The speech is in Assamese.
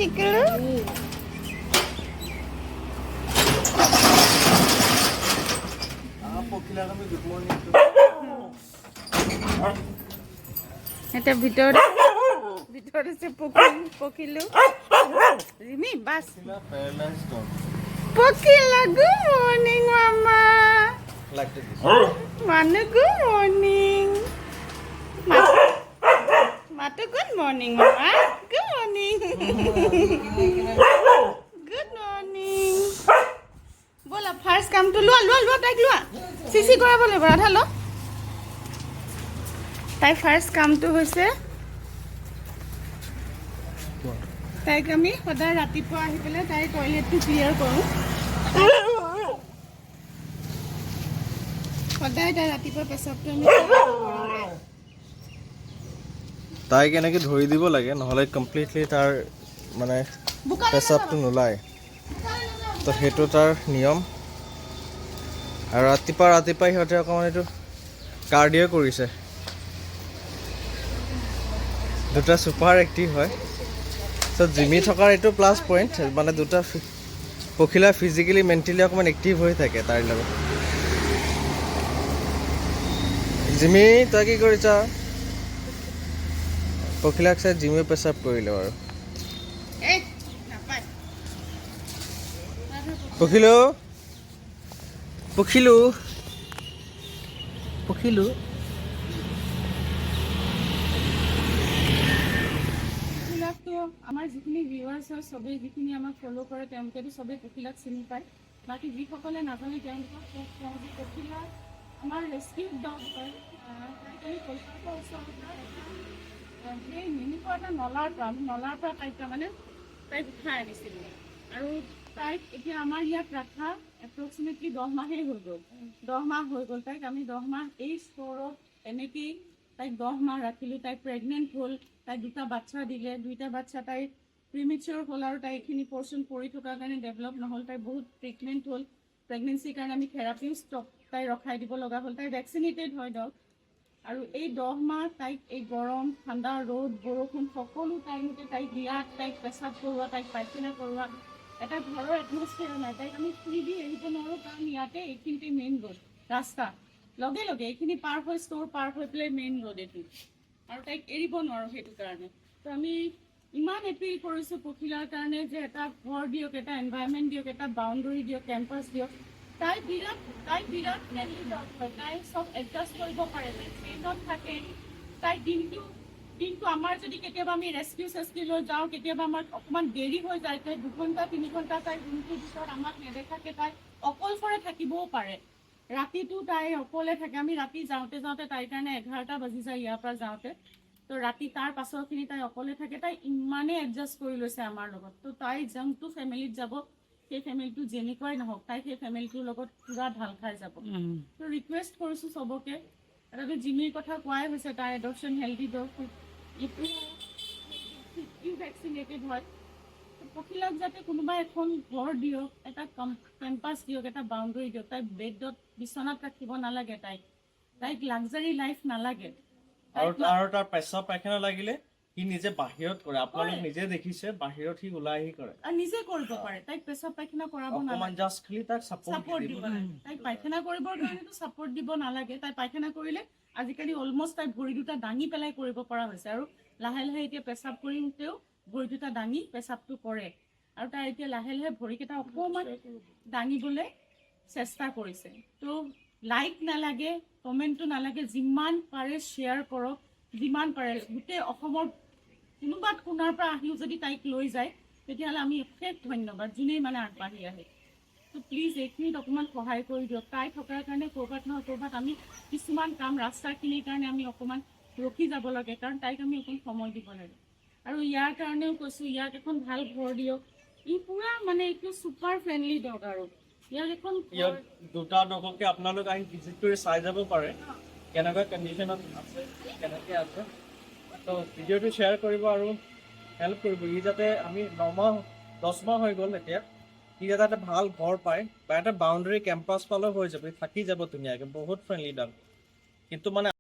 Ciklu. Good morning. এটা ভিতরে সে পকিলু রিমি বাস Paralyzed dog. পকিলা গুড মর্নিং মামা Like this. মানু গুড মর্নিং মাতু গুড মর্নিং মামা গুড মর্নিং গুড মর্নিং বলা ফার্স্ট কামটো লোৱা তাইক লোৱা চিচি কৰাব লাগিব ৰাধা ল তাই ফাৰ্ষ্ট কামটো হৈছে তাইক আমি সদায় ৰাতিপুৱা আহি পেলাই তাইৰ টয়লেটটো ক্লিয়াৰ কৰোঁ সদায় তাই ৰাতিপুৱা পেচাবটো আমি তাইক এনেকৈ ধৰি দিব লাগে নহ'লে কমপ্লিটলি তাৰ মানে পেচাবটো নোলায় তো সেইটো তাৰ নিয়ম আৰু ৰাতিপুৱা সিহঁতে অকণমান এইটো কাৰ্ডিঅ' কৰিছে দুটা ছুপাৰ এক্টিভ হয় চ' জিমি থকাৰ এইটো প্লাছ পইণ্ট মানে দুটা পখিলা ফিজিকেলি মেণ্টেলি অকণমান এক্টিভ হৈ থাকে তাৰ লগত জিমি তই কি কৰিছ পখিলাক চাই জিমিও পেচাব কৰিলে বাৰু এই নাপায় পখিলো পখিলো পখিলো পখিলাকটো আমাৰ যিখিনি ভিউৱাৰ্ছ হয় চবেই যিখিনি আমাক ফ'ল' কৰে তেওঁলোকেতো চবেই পখিলাক চিনি পায় বাকী যিসকলে নাজানে তেওঁলোকক কওঁ যে পখিলা আমাৰ ৰেস্কিউ ডগ হয় তাই কলকাতাৰ ওচৰৰ সেই মিনিকৰ এটা নলাৰ পৰা তাইক তাৰমানে তাইক উঠাই আনিছিলোঁ আৰু তাইক এতিয়া আমাৰ ইয়াত ৰখা এপ্ৰক্সিমেটলি 10 মাহেই হৈ গ'ল 10 মাহ হৈ গ'ল তাইক আমি 10 মাহ এই ষ্ট'ৰত এনেকেই তাইক 10 মাহ ৰাখিলোঁ তাই প্ৰেগনেণ্ট হ'ল তাই দুটা বাচ্চা দিলে দুইটা বাচ্চা তাই প্ৰিমেচিয়ৰ হ'ল আৰু তাই এইখিনি পৰ্চন পৰি থকাৰ কাৰণে ডেভেলপ নহ'ল তাই বহুত ট্ৰিটমেণ্ট হ'ল প্ৰেগনেঞ্চিৰ কাৰণে আমি থেৰাপিও ষ্টপ তাই ৰখাই দিব লগা হ'ল তাই ভেকচিনেটেড হয় ডগ আৰু এই 10 মাহ তাইক এই গৰম ঠাণ্ডা ৰ'দ বৰষুণ সকলো টাইমতে তাইক দিয়াত তাইক পেচাব কৰোৱা তাইক পায়খানা কৰোৱা এটা ঘৰৰ এটমছফিয়াৰ নাই তাইক আমি ফুৰি দি এৰিব নোৱাৰোঁ কাৰণ ইয়াতে এইখিনিতে মেইন ৰোড ৰাস্তা লগে লগে এইখিনি পাৰ হৈ ষ্ট'ৰ পাৰ হৈ পেলাই মেইন ৰোড এইটো আৰু তাইক এৰিব নোৱাৰোঁ সেইটো কাৰণে তো আমি ইমান এপিল কৰিছোঁ পখিলাৰ কাৰণে যে এটা ঘৰ দিয়ক এটা এনভাইৰনমেণ্ট দিয়ক এটা বাউণ্ডেৰী দিয়ক কেম্পাছ দিয়ক তাই বিৰাট ফ্ৰেণ্ডলি ডগ হয় তাই চব এডজাষ্ট কৰিব পাৰে ট্ৰেইনত থাকে তাই দিনটো আমাৰ যদি কেতিয়াবা আমি ৰেস্কিউ লৈ যাওঁ কেতিয়াবা আমাৰ অকণমান দেৰি হৈ যায় তাই 2 ঘণ্টা 3 ঘণ্টা তাই ৰুমটোৰ ভিতৰত আমাক নেদেখাকে তাই অকলশৰে থাকিবও পাৰে ৰাতিটো তাই অকলে থাকে আমি ৰাতি যাওঁতে তাইৰ কাৰণে 11টা বাজি যায় ইয়াৰ পৰা যাওঁতে তো ৰাতি তাৰ পাছৰখিনি তাই অকলে থাকে তাই ইমানেই এডজাষ্ট কৰি লৈছে আমাৰ লগত তো তাই যোনটো ফেমিলিত যাব সেই ফেমিলিটো যেনেকুৱাই নহওক তাই সেই ফেমিলিটোৰ লগত পুৰা ঢাল খাই যাব তো ৰিকুৱেষ্ট কৰিছোঁ চবকে এটাতো জিমিৰ কথা কোৱাই হৈছে তাই এডপশ্যন হেল্ডি ডগ ভেকচিনেটেড হয় পখিলাক যাতে কোনোবা এখন ঘৰ দিয়ক এটা কেম্পাছ দিয়ক এটা বাউণ্ডেৰী দিয়ক তাই বেডত বিচনাত ৰাখিব নালাগে তাইক লাক্সাৰী লাইফ নালাগে আৰু তাৰ পেচাব পায়খানা লাগিলে সি নিজে বাহিৰত কৰে আপোনালোক নিজে দেখিছে বাহিৰত সি ওলাই আহি কৰে আৰু নিজে কৰিব পাৰে তাইক পেচাব পায়খানা কৰাব অকমান নালাগে জাষ্ট খালি তাক ছাপোৰ্ট দিব লাগে তাইক পায়খানা কৰিবৰ কাৰণেতো ছাপোৰ্ট দিব নালাগে তাই পায়খানা কৰিলে আজিকালি অলমষ্ট তাই ভৰি দুটা দাঙি পেলাই কৰিব পৰা হৈছে আৰু লাহে লাহে এতিয়া পেচাব কৰিওতেও ভৰি দুটা দাঙি পেচাবটো কৰে আৰু তাই এতিয়া লাহে লাহে ভৰিকেইটা অকণমান দাঙিবলৈ চেষ্টা কৰিছে তো লাইক নালাগে কমেণ্টটো নালাগে যিমান পাৰে শ্বেয়াৰ কৰক যিমান পাৰে গোটেই অসমৰ কোনোবাত কোণাৰ পৰা আহিও যদি তাইক লৈ যায় তেতিয়াহ'লে আমি অশেষ ধন্যবাদ যোনেই মানে আগবাঢ়ি আহে তো প্লিজ এইখিনিত অকণমান সহায় কৰি দিয়ক তাই থকাৰ কাৰণে ক'ৰবাত নহয় ক'ৰবাত আমি কিছুমান কাম ৰাস্তাখিনিৰ কাৰণে আমি অকণমান ৰখি যাব লাগে কাৰণ তাইক আমি অকণ সময় দিব লাগে আৰু ইয়াৰ কাৰণেও কৈছোঁ ইয়াক এখন ভাল ঘৰ দিয়ক ই পুৰা মানে এইটো ছুপাৰ ফ্ৰেণ্ডলি ডগ আৰু ইয়াক এখন ইয়াত দুটা ডগকে আপোনালোক আহি ভিজিট কৰি চাই যাব পাৰে কেনেকুৱা কণ্ডিশ্যনত আছে কেনেকৈ আছে তো ভিডিঅ'টো শ্বেয়াৰ কৰিব আৰু হেল্প কৰিব ই যাতে আমি 9 মাহ 10 মাহ হৈ গ'ল এতিয়া সি যাতে এটা ভাল ঘৰ পায় বা এটা বাউণ্ডেৰী কেম্পাছ পালেও হৈ যাব থাকি যাব ধুনীয়াকৈ বহুত ফ্ৰেণ্ডলি ডগ কিন্তু মানে